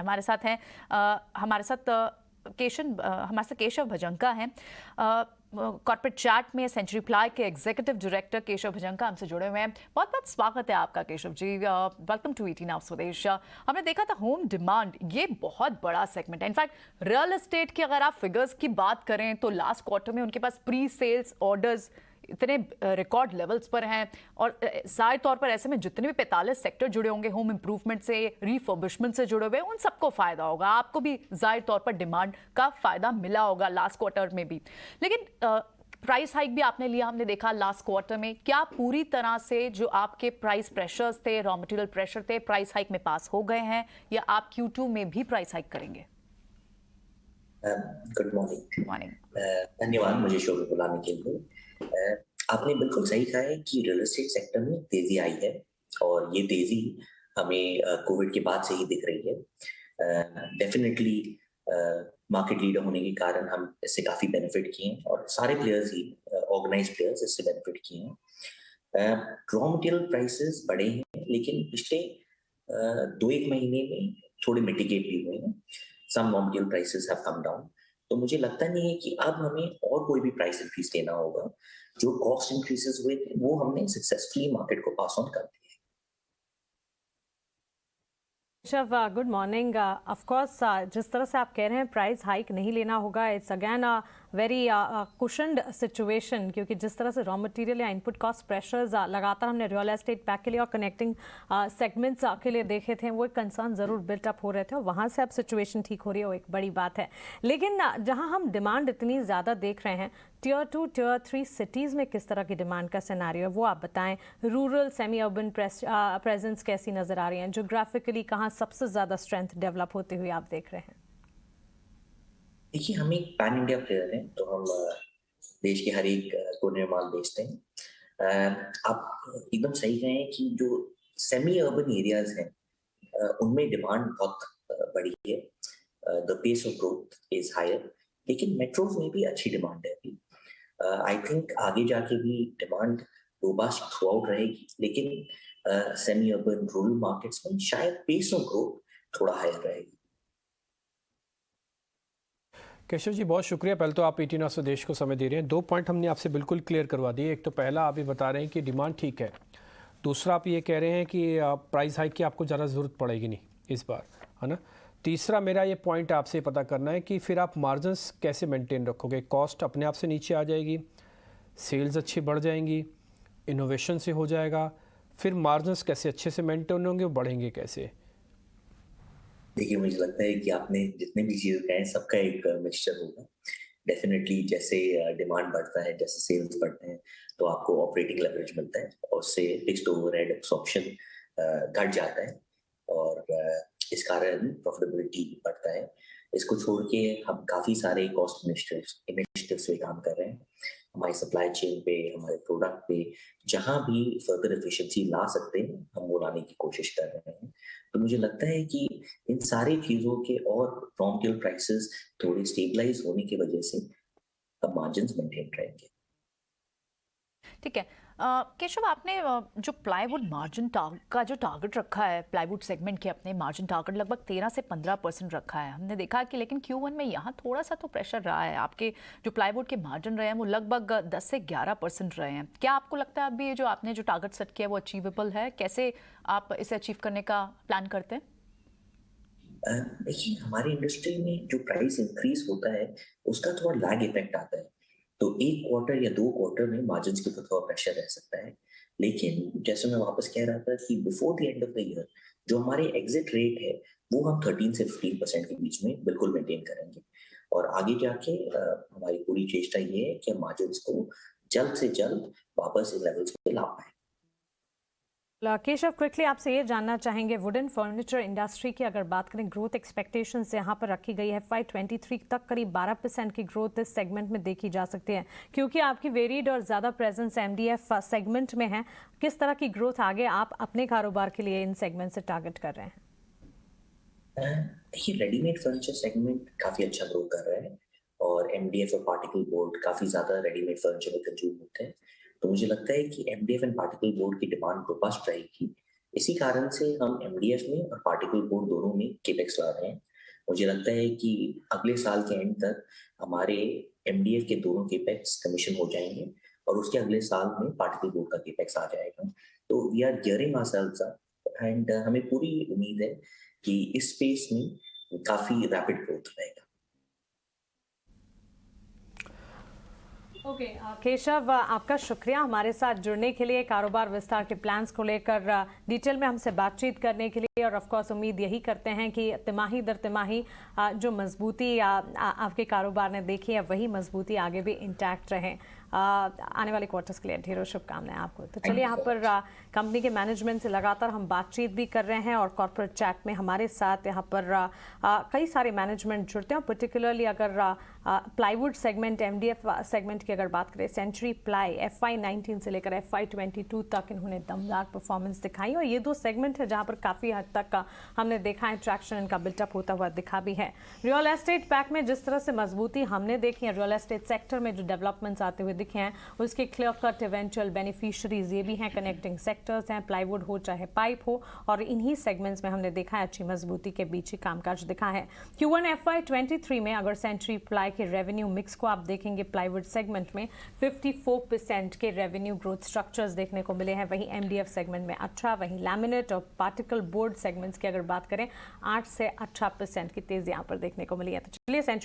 हमारे साथ हैं हमारे साथ केशव भजंका हैं, कॉर्पोरेट चैट में सेंचुरी प्लाई के एग्जीक्यूटिव डायरेक्टर केशव भजंका हमसे जुड़े हुए हैं। बहुत बहुत स्वागत है आपका Keshav ji. Welcome to ET now स्वदेश। हमने देखा था होम डिमांड, ये बहुत बड़ा सेगमेंट है। इनफैक्ट रियल एस्टेट की अगर आप फिगर्स की बात करें तो लास्ट क्वार्टर में उनके पास प्री सेल्स ऑर्डर्स इतने रिकॉर्ड लेवल्स पर हैं, और जाहिर तौर पर ऐसे में जितने भी 45 सेक्टर जुड़े होंगे होम इंप्रूवमेंट से, रिफर्बिशमेंट से जुड़े हुए, उन सबको फायदा होगा। आपको भी जाहिर तौर पर डिमांड का फायदा मिला होगा लास्ट क्वार्टर में भी। लेकिन प्राइस हाइक भी आपने लिया, हमने देखा लास्ट क्वार्टर में। क्या पूरी तरह से जो आपके प्राइस प्रेशर्स थे, रॉ मटेरियल प्रेशर थे, प्राइस हाइक में पास हो गए हैं, या आप Q2 में भी प्राइस हाइक करेंगे? Good morning. धन्यवाद मुझे शो में बुलाने के लिए। आपने बिल्कुल सही कहा है कि रियल एस्टेट सेक्टर में तेजी आई है, और ये तेजी हमें कोविड के बाद से ही दिख रही है। डेफिनेटली मार्केट लीडर होने के कारण हम इससे काफी बेनिफिट किए हैं, और सारे प्लेयर्स ही, ऑर्गेनाइज्ड प्लेयर्स, इससे बेनिफिट किए हैं। रॉ मटेरियल प्राइसेस बढ़े हैं, लेकिन पिछले 2-1 महीने में थोड़े मिटिगेट भी हुए हैं। Some raw material prices have come down. तो मुझे लगता नहीं है कि अब हमें और कोई भी प्राइस इंक्रीज देना होगा। जो कॉस्ट इंक्रीजेस हुए थे वो हमने सक्सेसफुली मार्केट को पास ऑन कर दिया। Good morning. ऑफ कोर्स जिस तरह से आप कह रहे हैं प्राइस हाइक नहीं लेना होगा, it's again very cushioned situation, क्योंकि जिस तरह से रॉ मटेरियल या इनपुट कॉस्ट प्रेशर्स लगातार हमने रियल एस्टेट पैक के लिए और कनेक्टिंग सेगमेंट्स के लिए देखे थे, वो एक कंसर्न ज़रूर बिल्टअप हो रहे थे, और वहाँ से अब सिचुएशन ठीक हो रही है, वो एक बड़ी बात है। लेकिन जहाँ हम डिमांड इतनी ज़्यादा देख रहे हैं, Tier 2, Tier 3 सिटीज़ में किस तरह की डिमांड का सिनेरियो है वो आप बताएं। रूरल सेमी अर्बन प्रेजेंस कैसी नज़र आ रही है? जोग्राफिकली कहाँ सबसे ज़्यादा स्ट्रेंथ डेवलप होती हुई आप देख रहे हैं? देखिए, हम एक पैन इंडिया प्लेयर हैं, तो हम देश के हर एक कोने में माल बेचते हैं। आप एकदम सही कहे हैं कि जो सेमी अर्बन एरियाज हैं उनमें डिमांड बहुत बड़ी है। The pace of growth is higher, लेकिन मेट्रोज में भी अच्छी डिमांड है अभी। आई थिंक आगे जाके भी डिमांड रोबस्ट थ्रू आउट रहेगी, लेकिन सेमी अर्बन रूरल मार्केट्स में शायद पेस ऑफ ग्रोथ थोड़ा हायर रहेगी। केशव जी, बहुत शुक्रिया। पहले तो आप ईटी नाउ स्वदेश को समय दे रहे हैं। 2 पॉइंट हमने आपसे बिल्कुल क्लियर करवा दिए। एक तो पहला आप ये बता रहे हैं कि डिमांड ठीक है, दूसरा आप ये कह रहे हैं कि प्राइस हाइक की आपको ज़्यादा ज़रूरत पड़ेगी नहीं इस बार, है ना। तीसरा मेरा ये पॉइंट आपसे पता करना है कि फिर आप मार्जिन्स कैसे मेंटेन रखोगे? कॉस्ट अपने आप से नीचे आ जाएगी, सेल्स अच्छी बढ़ जाएंगी, इनोवेशन से हो जाएगा, फिर मार्जिन्स कैसे अच्छे से मेंटेन होंगे, वो बढ़ेंगे कैसे? देखिए, मुझे लगता है कि आपने जितने भी चीज़ें कहे सबका एक मिक्सचर होगा। डेफिनेटली जैसे डिमांड बढ़ता है, जैसे सेल्स बढ़ते हैं, तो आपको ऑपरेटिंग लेवरेज मिलता है, और उससे फिक्स्ड ओवरहेड एब्सॉर्प्शन घट जाता है, और इस कारण प्रॉफिटेबिलिटी बढ़ता है। इसको छोड़ के हम काफ़ी सारे कॉस्ट इनिशिएटिव्स पे काम कर रहे हैं। हमारी सप्लाई चेन पे, हमारे प्रोडक्ट पे, जहाँ भी फर्दर एफिशिएंसी ला सकते हैं हम वो लाने की कोशिश कर रहे हैं। तो मुझे लगता है कि इन सारी चीज़ों के और रॉ मटेरियल प्राइसेस थोड़ी स्टेबलाइज होने की वजह से अब मार्जिन्स मेंटेन रहेंगे। ठीक है। केशव, आपने जो प्लाईवुड मार्जिन का जो टारगेट रखा है प्लाईवुड सेगमेंट के, अपने मार्जिन टारगेट लगभग 13 से 15% रखा है, हमने देखा कि लेकिन Q1 में यहाँ थोड़ा सा तो प्रेशर रहा है। आपके जो प्लाईवुड के मार्जिन रहे हैं वो लगभग 10 से 11% रहे हैं। क्या आपको लगता है अभी ये जो आपने जो टारगेट सेट किया है वो अचीवेबल है? कैसे आप इसे अचीव करने का प्लान करते हैं? देखिए, हमारी इंडस्ट्री में जो प्राइस इंक्रीज होता है उसका थोड़ा लैग इफेक्ट आता है, तो 1 क्वार्टर या 2 क्वार्टर में मार्जिन्स के ऊपर थोड़ा प्रेशर रह सकता है। लेकिन जैसे मैं वापस कह रहा था कि before the end of the year जो हमारे एग्जिट रेट है वो हम 13 से 15% के बीच में बिल्कुल मेंटेन करेंगे, और आगे जाके हमारी पूरी चेष्टा ये है कि हम मार्जिन्स को जल्द से जल्द वापस इन लेवल्स पे ला पाए। केशव, क्विकली आपसे ये जानना चाहेंगे, वुडन फर्नीचर इंडस्ट्री की अगर बात करें, ग्रोथ एक्सपेक्टेशंस यहाँ पर रखी गई है FY23 तक करीब 12% की ग्रोथ इस सेगमेंट में देखी जा सकती है, क्योंकि आपकी वेरिड और ज़्यादा प्रेजेंस MDF सेगमेंट में है। किस तरह की ग्रोथ आगे आप अपने कारोबार के लिए इन सेगमेंट से टारगेट कर रहे हैं? देखिए, रेडीमेड फर्नीचर सेगमेंट काफ़ी अच्छा ग्रो कर रहा है, और MDF और पार्टिकल बोर्ड काफ़ी ज़्यादा रेडीमेड फर्नीचर में कंज्यूम होते हैं। तो मुझे लगता है कि MDF एंड पार्टिकल बोर्ड की डिमांड रोबस्ट रहेगी, इसी कारण से हम एमडीएफ में और पार्टिकल बोर्ड दोनों में केपेक्स ला रहे हैं। मुझे लगता है कि अगले साल के एंड तक हमारे एमडीएफ के दोनों केपेक्स कमीशन हो जाएंगे और उसके अगले साल में पार्टिकल बोर्ड का केपेक्स आ जाएगा। तो we are gearing ourselves up and हमें पूरी उम्मीद है कि इस स्पेस में काफी रैपिड ग्रोथ रहेगा। ओके केशव, आपका शुक्रिया हमारे साथ जुड़ने के लिए, कारोबार विस्तार के प्लान्स को लेकर डिटेल में हमसे बातचीत करने के लिए। और ऑफ कोर्स उम्मीद यही करते हैं कि तिमाही दर तिमाही जो मजबूती आपके कारोबार ने देखी है वही मजबूती आगे भी इंटैक्ट रहे। आने वाले क्वार्टर्स के लिए ढेरों शुभकामनाएं आपको। तो चलिए यहाँ पर कंपनी के मैनेजमेंट से लगातार हम बातचीत भी कर रहे हैं और कॉर्पोरेट चैट में हमारे साथ यहाँ पर कई सारे मैनेजमेंट जुड़ते हैं। पर्टिकुलरली अगर प्लाईवुड सेगमेंट, एमडीएफ सेगमेंट की अगर बात करें, सेंचुरी प्लाई FY19 से लेकर FY22 तक इन्होंने दमदार परफॉर्मेंस दिखाई और ये दो सेगमेंट है जहाँ पर काफ़ी हद तक हमने देखा है ट्रैक्शन इनका बिल्टअप होता हुआ दिखा भी है। रियल एस्टेट पैक में जिस तरह से मजबूती हमने देखी है, रियल एस्टेट सेक्टर में जो डेवलपमेंट्स आते हुए दिखे हैं उसके क्लियर कट इवेंचुअल बेनिफिशियरीज ये भी हैं, कनेक्टिंग सेक्टर्स हैं, प्लाईवुड हो चाहे पाइप हो, और इन्हीं सेगमेंट्स में हमने देखा है अच्छी मजबूती के बीच ही कामकाज दिखा है। Q1 FY23 में अगर सेंचुरी प्लाई के रेवेन्यू मिक्स को आप देखेंगे, प्लाईवुड सेगमेंट में 54% के रेवेन्यू ग्रोथ स्ट्रक्चर्स देखने को मिले हैं। वहीं एमडीएफ सेगमेंट में अच्छा, वहीं लैमिनेट और पार्टिकल बोर्ड सेगमेंट्स की अगर बात करें 8 से 18% की तेजी यहाँ पर देखने को मिली है। तो चलिए सेंचुरी